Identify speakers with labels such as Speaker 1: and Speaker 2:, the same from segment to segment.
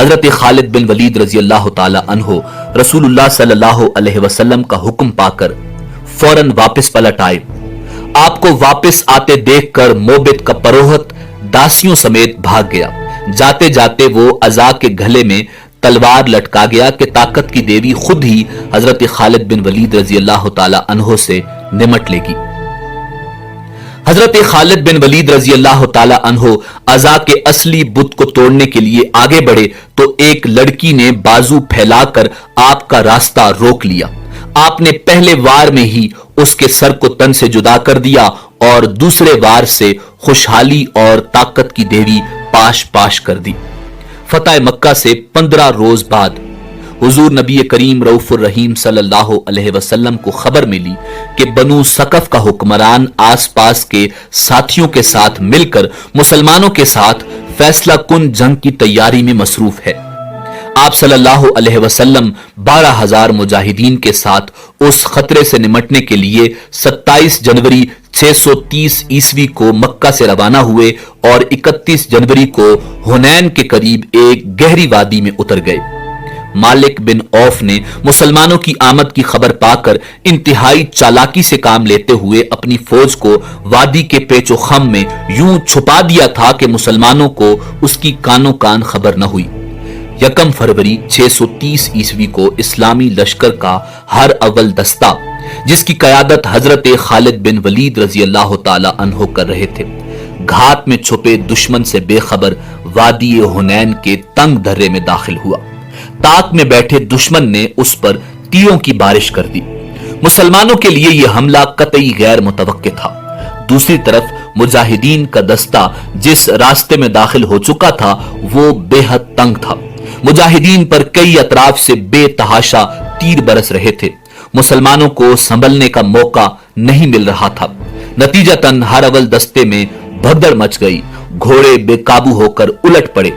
Speaker 1: حضرت خالد بن ولید رضی اللہ تعالی عنہ رسول اللہ صلی اللہ علیہ وسلم کا حکم پا کر فوراً واپس پلٹ آئے۔ آپ کو واپس آتے دیکھ کر موبت کا پروہت داسیوں سمیت بھاگ گیا۔ جاتے جاتے وہ عزا کے گھلے میں تلوار لٹکا گیا کہ طاقت کی دیوی خود ہی حضرت خالد بن ولید رضی اللہ تعالی عنہ سے نمٹ لے گی۔ حضرت خالد بن ولید رضی اللہ تعالی عنہ عزا کے اصلی بت کو توڑنے کے لیے آگے بڑھے تو ایک لڑکی نے بازو پھیلا کر آپ کا راستہ روک لیا۔ آپ نے پہلے وار میں ہی اس کے سر کو تن سے جدا کر دیا اور دوسرے وار سے خوشحالی اور طاقت کی دیوی پاش پاش کر دی۔ فتح مکہ سے 15 روز بعد حضور نبی کریم رؤوف الرحیم صلی اللہ علیہ وسلم کو خبر ملی کہ بنو ثقف کا حکمران آس پاس کے ساتھیوں کے ساتھ مل کر مسلمانوں کے ساتھ فیصلہ کن جنگ کی تیاری میں مصروف ہے۔ آپ صلی اللہ علیہ وسلم 12,000 مجاہدین کے ساتھ اس خطرے سے نمٹنے کے لیے 27 جنوری 630 عیسوی کو مکہ سے روانہ ہوئے اور 31 جنوری کو حنین کے قریب ایک گہری وادی میں اتر گئے۔ مالک بن عوف نے مسلمانوں کی آمد کی خبر پا کر انتہائی چالاکی سے کام لیتے ہوئے اپنی فوج کو وادی کے پیچ و خم میں یوں چھپا دیا تھا کہ مسلمانوں کو اس کی کانوں کان خبر نہ ہوئی۔ 1 فروری 630 عیسوی کو اسلامی لشکر کا ہر اول دستہ جس کی قیادت حضرت خالد بن ولید رضی اللہ تعالی عنہ کر رہے تھے، گھات میں چھپے دشمن سے بے خبر وادی حنین کے تنگ درے میں داخل ہوا۔ تاک میں بیٹھے دشمن نے اس پر تیروں کی بارش کر دی۔ مسلمانوں کے لیے یہ حملہ قطعی غیر متوقع تھا۔ دوسری طرف مجاہدین کا دستہ جس راستے میں داخل ہو چکا تھا وہ بے حد تنگ تھا۔ مجاہدین پر کئی اطراف سے بے تحاشا تیر برس رہے تھے۔ مسلمانوں کو سنبھلنے کا موقع نہیں مل رہا تھا۔ نتیجتاً ہر اول دستے میں بھگدڑ مچ گئی، گھوڑے بے قابو ہو کر الٹ پڑے۔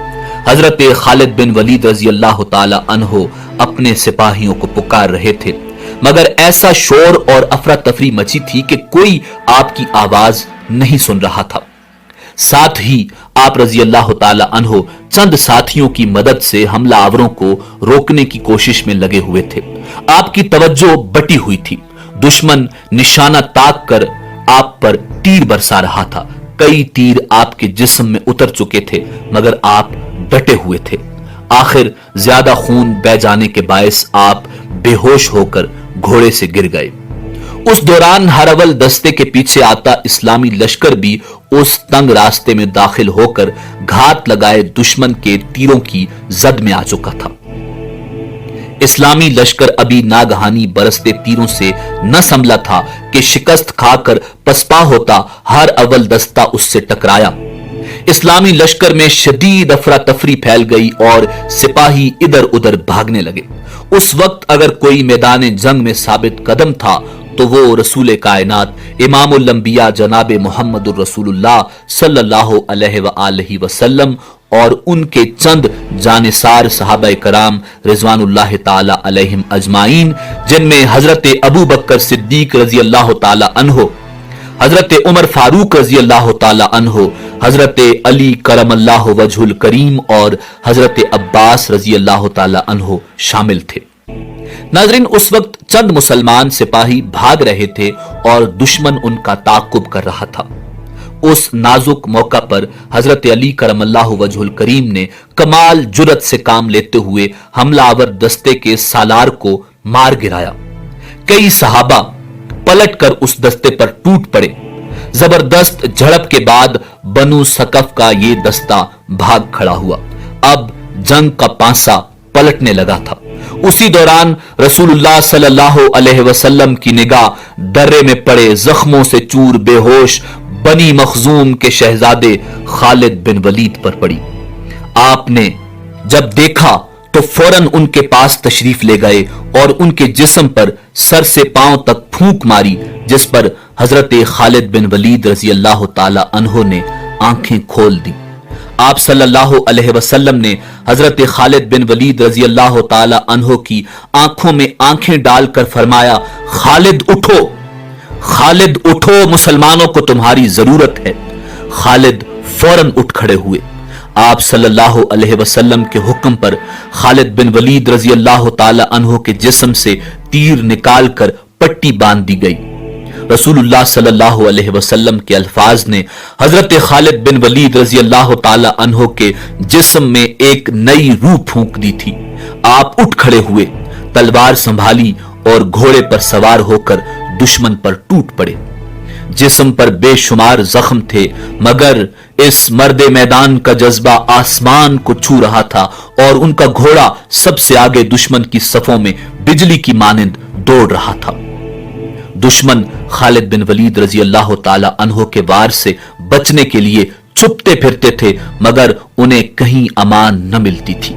Speaker 1: حضرت خالد بن ولید رضی اللہ تعالی عنہ اپنے سپاہیوں کو پکار رہے تھے، مگر ایسا شور اور افراتفری مچی تھی کہ کوئی آپ کی آواز نہیں سن رہا تھا۔ ساتھ ہی آپ رضی اللہ تعالی عنہ چند ساتھیوں کی مدد سے حملہ آوروں کو روکنے کی کوشش میں لگے ہوئے تھے۔ آپ کی توجہ بٹی ہوئی تھی۔ دشمن نشانہ تاک کر آپ پر تیر برسا رہا تھا۔ کئی تیر آپ کے جسم میں اتر چکے تھے مگر آپ ڈٹے ہوئے تھے۔ آخر زیادہ خون بہ جانے کے باعث آپ بے ہوش ہو کر گھوڑے سے گر گئے۔ اس دوران ہر اول دستے کے پیچھے آتا اسلامی لشکر بھی اس تنگ راستے میں داخل ہو کر گھات لگائے دشمن کے تیروں کی زد میں آ چکا تھا۔ اسلامی لشکر ابھی ناگہانی برستے تیروں سے نہ سنبھلا تھا کہ شکست کھا کر پسپا ہوتا ہر اول دستہ اس سے ٹکرایا۔ اسلامی لشکر میں شدید افراتفری پھیل گئی اور سپاہی ادھر ادھر بھاگنے لگے۔ اس وقت اگر کوئی میدان جنگ میں ثابت قدم تھا تو وہ رسول کائنات امام الانبیاء جناب محمد الرسول اللہ صلی اللہ علیہ وآلہ وسلم اور ان کے چند جانثار صحابہ کرام رضوان اللہ تعالی علیہم اجمعین، جن میں حضرت ابو بکر صدیق رضی اللہ تعالی عنہ، حضرت عمر فاروق رضی اللہ تعالی عنہ، حضرت علی کرم اللہ وجہ الکریم اور حضرت عباس رضی اللہ تعالی عنہ شامل تھے۔ ناظرین، اس وقت چند مسلمان سپاہی بھاگ رہے تھے اور دشمن ان کا تعاقب کر رہا تھا۔ اس نازک موقع پر حضرت علی کرم اللہ وجہ الکریم نے کمال جرت سے کام لیتے ہوئے حملہ آور دستے کے سالار کو مار گرایا۔ کئی صحابہ پلٹ کر اس دستے پر ٹوٹ پڑے۔ زبردست جھڑپ کے بعد بنو ثقف کا یہ دستہ بھاگ کھڑا ہوا۔ اب جنگ کا پانسا پلٹنے لگا تھا۔ اسی دوران رسول اللہ صلی اللہ علیہ وسلم کی نگاہ درے میں پڑے زخموں سے چور بے ہوش بنی مخزوم کے شہزادے خالد بن ولید پر پڑی۔ آپ نے جب دیکھا تو فوراً ان کے پاس تشریف لے گئے اور ان کے جسم پر سر سے پاؤں تک پھونک ماری، جس پر حضرت خالد بن ولید رضی اللہ تعالی عنہ نے آنکھیں کھول دی۔ آپ صلی اللہ علیہ وسلم نے حضرت خالد بن ولید رضی اللہ تعالی عنہ کی آنکھوں میں آنکھیں ڈال کر فرمایا، خالد اٹھو، خالد اٹھو، مسلمانوں کو تمہاری ضرورت ہے۔ خالد فوراً اٹھ کھڑے ہوئے۔ आप सल्लल्लाहु अलैहि वसल्लम के हुक्म पर खालिद बिन वलीद रजी अल्लाह ताला अन्हो के जिस्म से तीर निकालकर पट्टी बांध दी गई। रसूलुल्लाह सल्लल्लाहु अलैहि वसल्लम के अल्फाज ने हजरत खालिद बिन वलीद रजी अल्लाह ताला अन्हो के जिस्म में एक नई रूह फूंक दी थी। आप उठ खड़े हुए, तलवार संभाली और घोड़े पर सवार होकर दुश्मन पर टूट पड़े। जिस्म पर बेशुमार जख्म थे, मगर इस मर्दे मैदान का जज्बा आसमान को छू रहा था और उनका घोड़ा सबसे आगे दुश्मन की सफों में बिजली की मानिंद दौड़ रहा था। दुश्मन खालिद बिन वलीद रजी अल्लाह ताला अन्हो के वार से बचने के लिए छुपते फिरते थे, मगर उन्हें कहीं अमान न मिलती थी।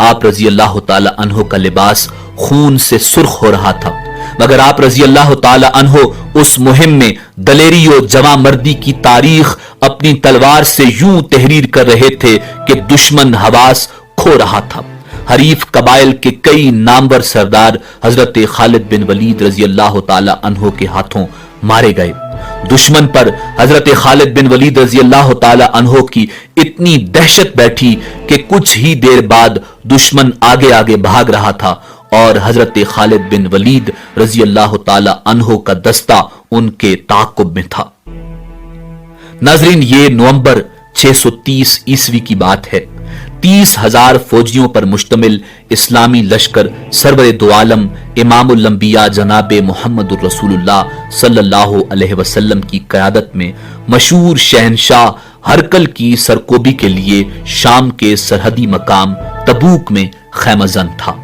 Speaker 1: आप रजी अल्लाह ताला अन्हो का लिबास खून से सुर्ख हो रहा था, मगर आप रजी अल्लाह ताला अन्हो उस मुहिम में दलेरी और जमा मर्दी की तारीख अपनी तलवार से यूं तहरीर कर रहे थे कि दुश्मन हवास खो रहा था। हरीफ कबाइल के कई नामवर सरदार हजरत खालिद बिन वलीद रजी अल्लाह ताला अन्हो के हाथों मारे गए। दुश्मन पर हजरत खालिद बिन वलीद रजी अल्लाह ताला अन्हो की इतनी दहशत बैठी कि कुछ ही देर बाद दुश्मन आगे आगे भाग रहा था और हजरत खालिद बिन वलीद रजी अल्लाह ताला अन्हो का दस्ता उनके ताक़ुब में था। नाज़रीन, ये नवंबर 630 ईस्वी की बात है। 30,000 फौजियों पर मुश्तमिल इस्लामी लश्कर सरवर दो आलम इमामुल अंबिया जनाब मोहम्मद रसूलुल्लाह सल्लल्लाहु अलैहि वसल्लम की क़यादत में मशहूर शहनशाह हरकल की सरकोबी के लिए शाम के सरहदी मकाम तबूक में खैमजन था।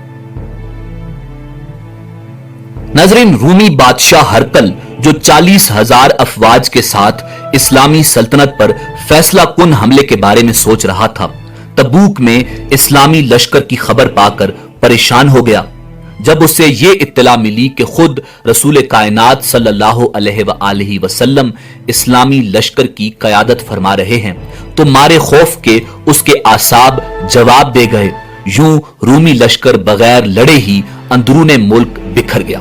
Speaker 1: नाज़रीन, रूमी बादशाह हरकल जो 40,000 अफवाज के साथ इस्लामी सल्तनत पर फैसला कुन हमले के बारे में सोच रहा था, तबूक में इस्लामी लश्कर की खबर पाकर परेशान हो गया। जब उसे ये इत्तला मिली कि खुद रसूल कायनात सल्लल्लाहु अलैहि वसल्लम इस्लामी लश्कर की क़यादत फरमा रहे हैं, तो मारे खौफ के उसके आसाब जवाब दे गए। यूं रूमी लश्कर बगैर लड़े ही अंदरूने मुल्क बिखर गया।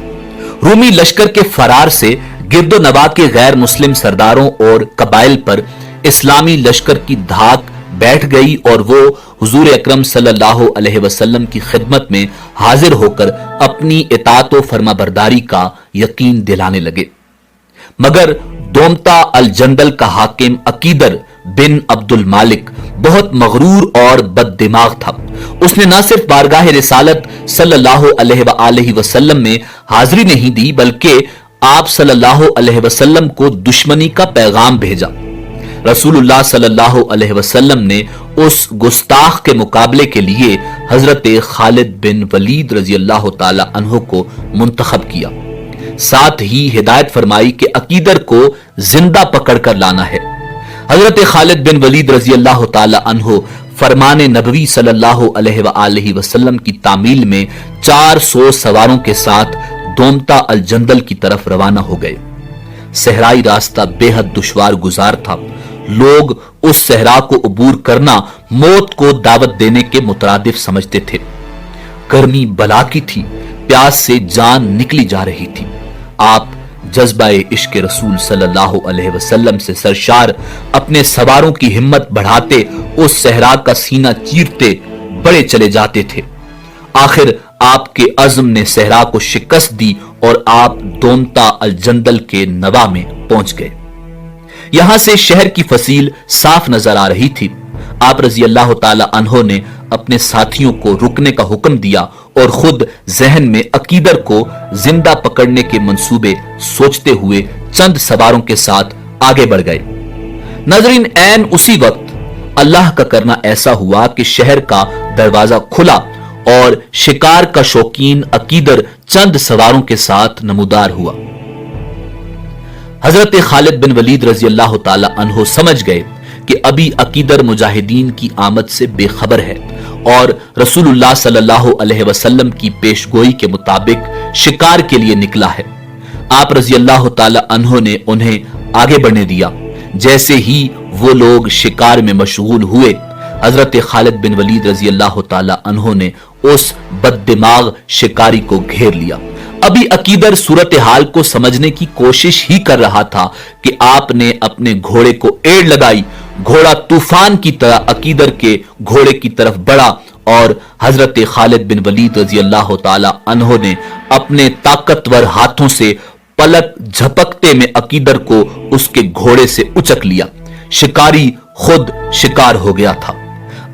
Speaker 1: रूमी लश्कर के फरार से गिरदो नवा के गैर मुस्लिम सरदारों और कबाइल पर इस्लामी लश्कर की धाक बैठ गई और वो हुजूर अकरम सल्लल्लाहु अलैहि वसल्लम की खिदमत में हाजिर होकर अपनी इताअत व फरमाबरदारी का यकीन दिलाने लगे। मगर दोमता अल जंदल का हाकिम अकीदर बिन अब्दुल मालिक बहुत मगरूर और बददिमाग था। उसने न सिर्फ बारगाह रिसालत सल्लल्लाहु अलैहि वसल्लम में हाजिरी नहीं दी, बल्कि आप सल्लल्लाहु अलैहि वसल्लम को दुश्मनी का पैगाम भेजा। रसूलुल्लाह सल्लल्लाहु अलैहि वसल्लम ने उस गुस्ताख के मुकाबले के लिए हजरत खालिद बिन वलीद रजी अल्लाह ताला अन्हो को मुंतखब किया। साथ ही हिदायत फरमाई कि अकीदर को जिंदा पकड़कर लाना है। हजरत खालिद बिन वलीद रजी अल्लाह ताला अन्हो फरमान नबवी सल्लल्लाहु अलैहि वसल्लम की तामील में 400 सवारों के साथ दोमता अल जंदल की तरफ रवाना हो गए। सहराई रास्ता बेहद दुश्वार गुजार था। लोग उस सहरा को अबूर करना मौत को दावत देने के मुतरादिफ समझते थे। गर्मी बला की थी, प्यास से जान निकली जा रही थी। आप जज्बाए इश्क रसूल सल्लल्लाहु अलैहि वसल्लम से सरशार अपने सवारों की हिम्मत बढ़ाते उस सहरा का सीना चीरते बड़े चले जाते थे। आखिर आपके अज़्म ने सहरा को शिकस्त दी और आप दोमता अल जंदल के नवा में पहुंच गए। यहां से शहर की फसील साफ नजर आ रही थी। आप रजी अल्लाह ताला अन्हो ने अपने साथियों को रुकने का हुक्म दिया और खुद जहन में अकीदर को जिंदा पकड़ने के मंसूबे सोचते हुए चंद सवारों के साथ आगे बढ़ गए। नाज़रीन, ऐन उसी वक्त अल्लाह का करना ऐसा हुआ कि शहर का दरवाजा खुला और शिकार का शौकीन अकीदर चंद सवारों के साथ नमूदार हुआ। हजरत खालिद बिन वलीद रजी अल्लाह ताला अन्हो समझ गए कि अभी अकीदर मुजाहिदीन की आमद से बेखबर है और रसूलुल्लाह सल्लल्लाहु अलैहि वसल्लम की पेशगोई के मुताबिक शिकार के लिए निकला है। आप रजी अल्लाह ताला अन्हो ने उन्हें आगे बढ़ने दिया। जैसे ही वो लोग शिकार में मशगूल हुए, हजरत खालिद बिन वलीद रजी अल्लाह ताला अन्हो ने उस बददिमाग शिकारी को घेर लिया। अभी अकीदर सूरत हाल को समझने की कोशिश ही कर रहा था कि आपने अपने घोड़े को एड़ लगाई। घोड़ा तूफान की तरह अकीदर के घोड़े की तरफ बढ़ा और हजरत खालिद बिन वलीद रजी अल्लाह ताला अन्हो ने अपने ताकतवर हाथों से पलक झपकते में अकीदर को उसके घोड़े से उचक लिया। शिकारी खुद शिकार हो गया था।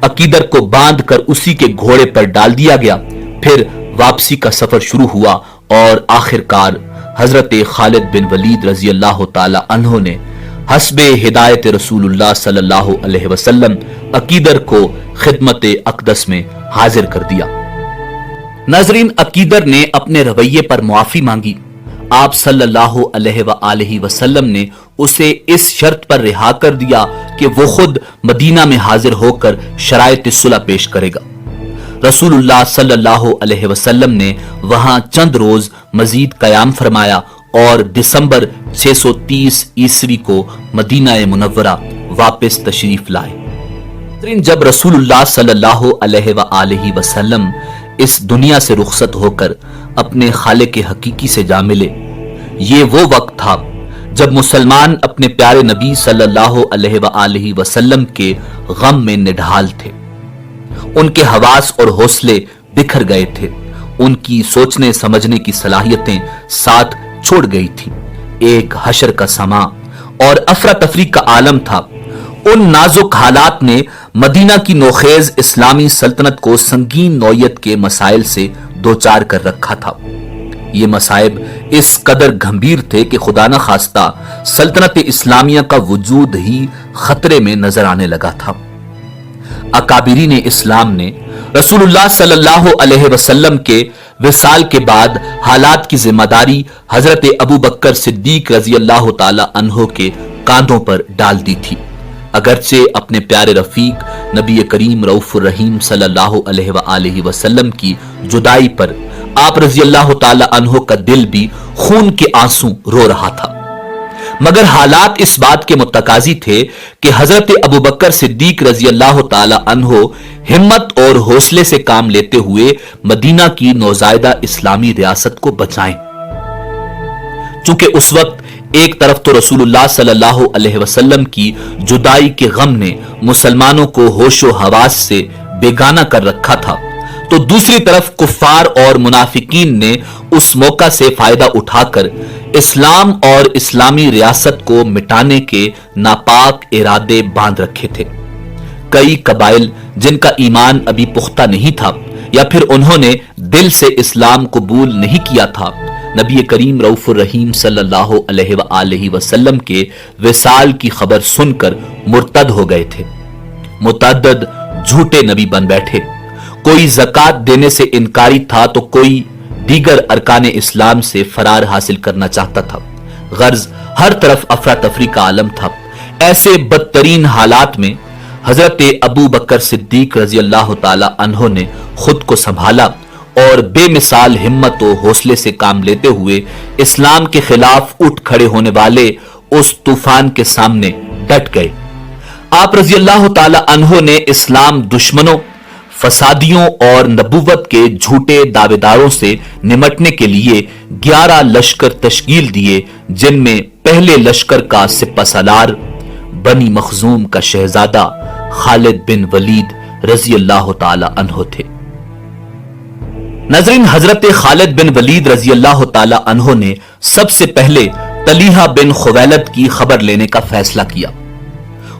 Speaker 1: अकीदर को बांधकर उसी के घोड़े पर डाल दिया गया। फिर वापसी का सफर शुरू हुआ और आखिरकार हजरत खालिद बिन वलीद रजी अल्लाह ताला अन्हो ने हस्बे हिदायत रसूलुल्लाह सल्लल्लाहु अलैहि वसल्लम अकीदर को खिदमत अक़दस में हाजिर कर दिया। नाज़रीन, अकीदर ने अपने रवैये पर मुआफी मांगी। आप सल्लल्लाहु अलैहि वसल्लम ने उसे इस शर्त पर रिहा कर दिया कि वो खुद मदीना में हाजिर होकर शरायत सुलह पेश करेगा। रसूलुल्लाह सल्लल्लाहु अलैहि वसल्लम ने वहां चंद रोज मजीद कयाम फरमाया और दिसंबर 630 ईस्वी को मदीना मुनव्वरा वापस तशरीफ लाए। जब रसूलुल्लाह सल्लल्लाहु अलैहि वसल्लम इस दुनिया से रुखसत होकर अपने खालिक हकीकी से जा मिले, ये वो वक्त था जब मुसलमान अपने प्यारे नबी सल्लल्लाहु अलैहि वसल्लम के गम में निढाल थे। उनके हवास और हौसले बिखर गए थे। उनकी सोचने समझने की सलाहियतें साथ छोड़ गई थी। एक हशर का समा और अफरा तफरी का आलम था। उन नाजुक हालात ने मदीना की नौखेज इस्लामी सल्तनत को संगीन नौयत के मसाइल से दोचार कर रखा था। ये मसाइब इस कदर गंभीर थे कि खुदा न खास्ता सल्तनत इस्लामिया का वजूद ही खतरे में नजर आने लगा था। अकाबिरीन इस्लाम ने रसूलुल्लाह सल्लल्लाहु अलैहि वसल्लम के विसाल के बाद हालात की जिम्मेदारी हजरत अबू बकर सिद्दीक रजी अल्लाह ताला अन्हो के कांधों पर डाल दी थी। अगरचे अपने प्यारे रफीक नबी करीम रऊफुर रहीम सल्लल्लाहु अलैहि वसल्लम की जुदाई पर आप रजी अल्लाह ताला अन्हो का दिल भी खून के आंसू रो रहा था, मगर हालात इस बात के मुतकाजी थे कि हजरत अबू बकर सिद्दीक रजी अल्लाह ताला अन्हो हिम्मत और हौसले से काम लेते हुए मदीना की नौजायदा इस्लामी रियासत को बचाएं। चूंकि उस वक्त एक तरफ तो रसूलुल्लाह सल्लल्लाहु अलैहि वसल्लम की जुदाई के गम ने मुसलमानों को होशो हवास से बेगाना कर रखा था, तो दूसरी तरफ कुफ्फार और मुनाफिकीन ने उस मौका से फायदा उठाकर इस्लाम और इस्लामी रियासत को मिटाने के नापाक इरादे बांध रखे थे। कई कबाइल जिनका ईमान अभी पुख्ता नहीं था या फिर उन्होंने दिल से इस्लाम कबूल नहीं किया था, नबी करीम रऊफुर रहीम सल्लल्लाहु अलैहि वसल्लम के विसाल की खबर सुनकर मुर्तद हो गए थे। मुतअद्दिद झूठे नबी बन बैठे। कोई ज़कात देने से इनकारी था तो कोई दीगर अरकान इस्लाम से फरार हासिल करना चाहता था। गर्ज हर तरफ अफरा तफरी का आलम था। ऐसे बदतरीन हालात में हजरत अबू बकर सिद्दीक रजी अल्लाह ताला अन्हो ने खुद को संभाला और बेमिसाल हिम्मत और हौसले से काम लेते हुए इस्लाम के खिलाफ उठ खड़े होने वाले उस तूफान के सामने डट गए। आप रजी अल्लाह ताला अन्हो ने इस्लाम दुश्मनों, फसादियों और नबुवत के झूठे दावेदारों से निमटने के लिए 11 लश्कर तश्कील दिए, जिनमें पहले लश्कर का सिपहसालार बनी मखजूम का शहजादा खालिद बिन वलीद रजी अल्लाह ताला अन्हो थे। नजरीन, हजरत खालिद बिन वलीद रजी अल्लाह ताला अन्हो ने सबसे पहले तलीहा बिन खुवैलद की खबर लेने का फैसला किया।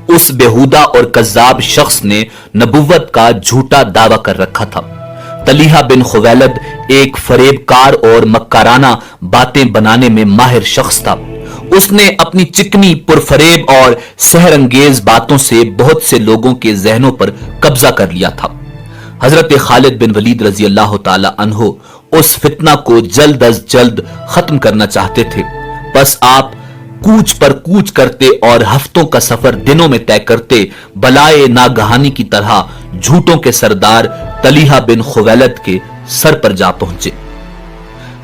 Speaker 1: उस बेहुदा और कज्जाब शख्स ने नबुव्वत का झूठा दावा कर रखा था। तलीहा बिन खुवैलद एक फरेबकार और मक्काराना बातें बनाने में माहिर शख्स था। उसने अपनी चिकनी पुरफरेब और सहरंगेज बातों से बहुत से लोगों के जहनों पर कब्जा कर लिया था। हजरत खालिद बिन वलीद रजी अल्लाह ताला अन्हो उस फितना को जल्द अज जल्द खत्म करना चाहते थे। बस आप कूच पर कूच करते और हफ्तों का सफर दिनों में तय करते बलाए नागहानी की तरह झूठों के सरदार तलीहा बिन खुवैलद के सर पर जा पहुंचे।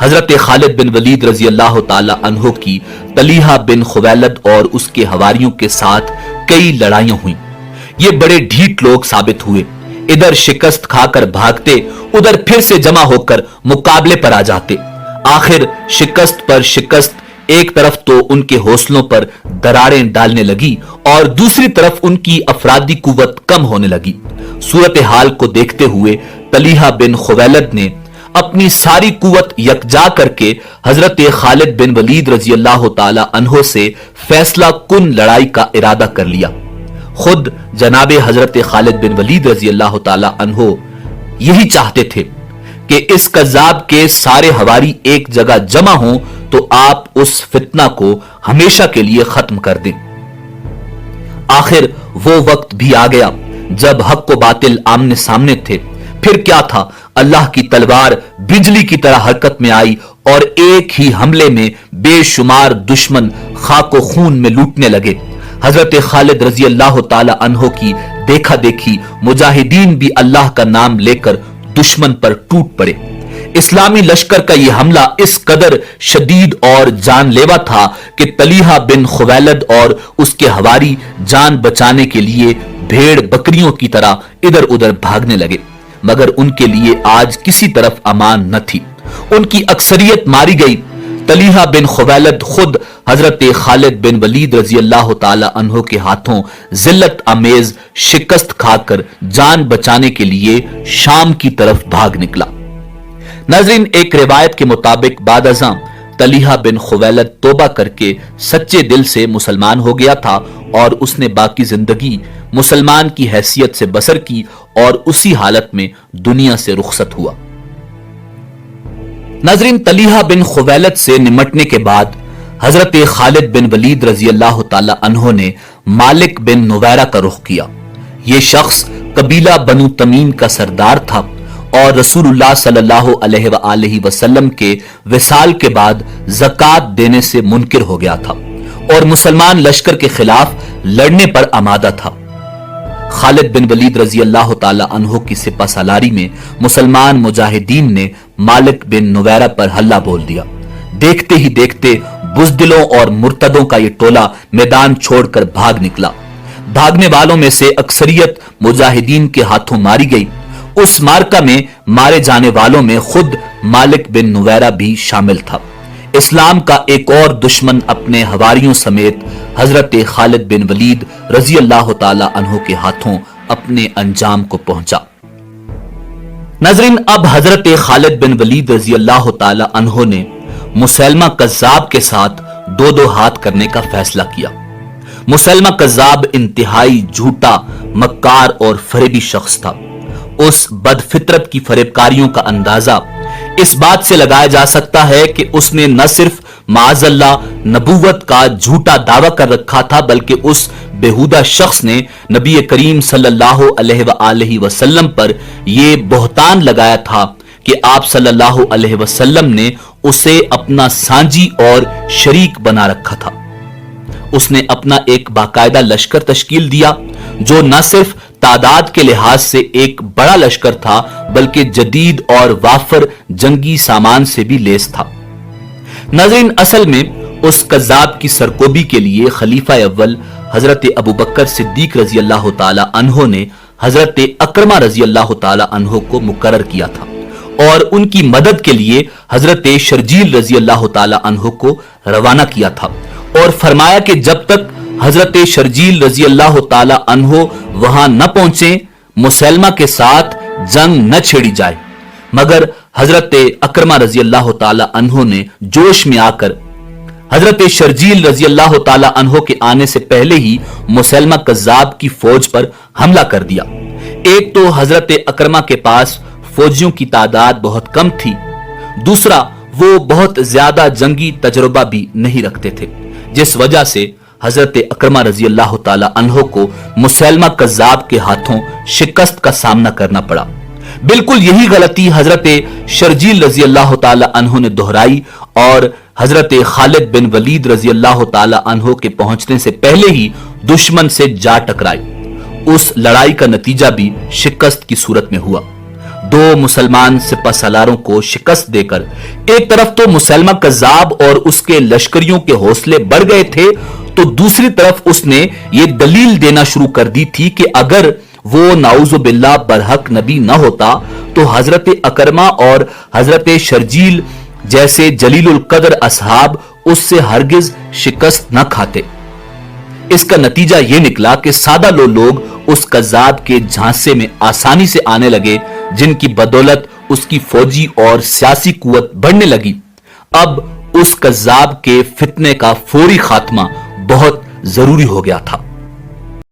Speaker 1: हजरत खालिद बिन वलीद रजी अल्लाह ताला अन्हो की तलीहा बिन खुवैलद और उसके हवारियों के साथ कई लड़ाइयां हुई। ये बड़े ढीठ लोग साबित हुए। इधर शिकस्त खाकर भागते, उधर फिर से जमा होकर मुकाबले पर आ जाते। आखिर शिकस्त पर शिकस्त ایک طرف تو ان کے حوصلوں پر دراڑیں ڈالنے لگی اور دوسری طرف ان کی افرادی قوت کم ہونے لگی۔ صورتحال کو دیکھتے ہوئے طلحہ بن خویلد نے اپنی ساری قوت یکجا کر کے حضرت خالد بن ولید رضی اللہ تعالی عنہ سے فیصلہ کن لڑائی کا ارادہ کر لیا۔ خود جناب حضرت خالد بن ولید رضی اللہ تعالی عنہ یہی چاہتے تھے کہ اس کذاب کے سارے ہواری ایک جگہ جمع ہوں تو آپ اس فتنہ کو ہمیشہ کے لیے ختم کر دیں۔ آخر وہ وقت بھی آ گیا جب حق و باطل آمنے سامنے تھے۔ پھر کیا تھا، اللہ کی تلوار بجلی کی طرح حرکت میں آئی اور ایک ہی حملے میں بے شمار دشمن خاک و خون میں لوٹنے لگے۔ حضرت خالد رضی اللہ تعالی عنہ کی دیکھا دیکھی مجاہدین بھی اللہ کا نام لے کر دشمن پر ٹوٹ پڑے۔ اسلامی لشکر کا یہ حملہ اس قدر شدید اور جان لیوا تھا کہ طلحہ بن خویلد اور اس کے حواری جان بچانے کے لیے بھیڑ بکریوں کی طرح ادھر ادھر بھاگنے لگے، مگر ان کے لیے آج کسی طرف امان نہ تھی۔ ان کی اکثریت ماری گئی۔ طلحہ بن خویلد خود حضرت خالد بن ولید رضی اللہ تعالی عنہ کے ہاتھوں ذلت امیز شکست کھا کر جان بچانے کے لیے شام کی طرف بھاگ نکلا۔ ناظرین، ایک روایت کے مطابق بعد ازاں طلحہ بن خویلد توبہ کر کے سچے دل سے مسلمان ہو گیا تھا اور اس نے باقی زندگی مسلمان کی حیثیت سے بسر کی اور اسی حالت میں دنیا سے رخصت ہوا۔ ناظرین، طلحہ بن خویلد سے نمٹنے کے بعد حضرت خالد بن ولید رضی اللہ تعالی عنہ نے مالک بن نویرہ کا رخ کیا۔ یہ شخص قبیلہ بنو تمیم کا سردار تھا اور رسول اللہ صلی اللہ علیہ وآلہ وسلم کے وصال کے بعد زکوٰۃ دینے سے منکر ہو گیا تھا اور مسلمان لشکر کے خلاف لڑنے پر آمادہ تھا۔ خالد بن ولید رضی اللہ تعالی عنہ کی سپہ سالاری میں مسلمان مجاہدین نے مالک بن نویرہ پر حملہ بول دیا۔ دیکھتے ہی دیکھتے بزدلوں اور مرتدوں کا یہ ٹولہ میدان چھوڑ کر بھاگ نکلا۔ بھاگنے والوں میں سے اکثریت مجاہدین کے ہاتھوں ماری گئی۔ اس مارکہ میں مارے جانے والوں میں خود مالک بن نویرہ بھی شامل تھا۔ اسلام کا ایک اور دشمن اپنے حواریوں سمیت حضرت خالد بن ولید رضی اللہ تعالی عنہ کے ہاتھوں اپنے انجام کو پہنچا۔ ناظرین، اب حضرت خالد بن ولید رضی اللہ تعالی عنہ نے مسیلمہ کذاب کے ساتھ دو دو ہاتھ کرنے کا فیصلہ کیا۔ مسیلمہ کذاب انتہائی جھوٹا، مکار اور فریبی شخص تھا۔ اس بد فطرت کی فریبکاریوں کا اندازہ اس بات سے لگایا جا سکتا ہے کہ اس نے نہ صرف معاذ اللہ نبوت کا جھوٹا دعویٰ کر رکھا تھا، بلکہ اس بےہودہ شخص نے نبی کریم صلی اللہ علیہ وآلہ وسلم پر یہ بہتان لگایا تھا کہ آپ صلی اللہ علیہ وسلم نے اسے اپنا سانجی اور شریک بنا رکھا تھا۔ اس نے اپنا ایک باقاعدہ لشکر تشکیل دیا جو نہ صرف تعداد کے لحاظ سے ایک بڑا لشکر تھا بلکہ جدید اور وافر جنگی سامان سے بھی لیس تھا۔ ناظرین، اصل میں اس کذاب کی سرکوبی کے لیے خلیفہ اول حضرت ابوبکر صدیق رضی اللہ تعالی عنہ نے حضرت اکرمہ رضی اللہ تعالی عنہ کو مقرر کیا تھا اور ان کی مدد کے لیے حضرت شرجیل رضی اللہ تعالی عنہ کو روانہ کیا تھا اور فرمایا کہ جب تک حضرت شرجیل رضی اللہ تعالی عنہ وہاں نہ پہنچے مسیلمہ کے ساتھ جنگ نہ چھیڑی جائے، مگر حضرت اکرمہ رضی اللہ تعالی عنہ نے جوش میں آ کر حضرت شرجیل رضی اللہ تعالی عنہ کے آنے سے پہلے ہی مسیلمہ کذاب کی فوج پر حملہ کر دیا۔ ایک تو حضرت اکرمہ کے پاس فوجیوں کی تعداد بہت کم تھی، دوسرا وہ بہت زیادہ جنگی تجربہ بھی نہیں رکھتے تھے، جس وجہ سے حضرت اکرمہ رضی اللہ تعالی عنہ کو مسیلمہ کذاب کے ہاتھوں شکست کا سامنا کرنا پڑا۔ بالکل یہی غلطی حضرت شرجیل رضی اللہ تعالی عنہ نے دہرائی اور حضرت خالد بن ولید رضی اللہ تعالی عنہ کے پہنچنے سے پہلے ہی دشمن سے جا ٹکرائی۔ اس لڑائی کا نتیجہ بھی شکست کی صورت میں ہوا۔ دو مسلمان سپہ سالاروں کو شکست دے کر ایک طرف تو مسیلمہ کذاب اور اس کے لشکریوں کے حوصلے بڑھ گئے تھے، تو دوسری طرف اس نے یہ دلیل دینا شروع کر دی تھی کہ اگر وہ نعوذ باللہ برحق نبی نہ ہوتا تو حضرت اکرمہ اور حضرت شرجیل جیسے جلیل القدر اصحاب اس سے ہرگز شکست نہ کھاتے۔ اس کا نتیجہ یہ نکلا کہ سادہ لوگ اس قذاب کے جھانسے میں آسانی سے آنے لگے، جن کی بدولت اس کی فوجی اور سیاسی قوت بڑھنے لگی۔ اب اس قذاب کے فتنے کا فوری خاتمہ بہت ضروری ہو گیا تھا۔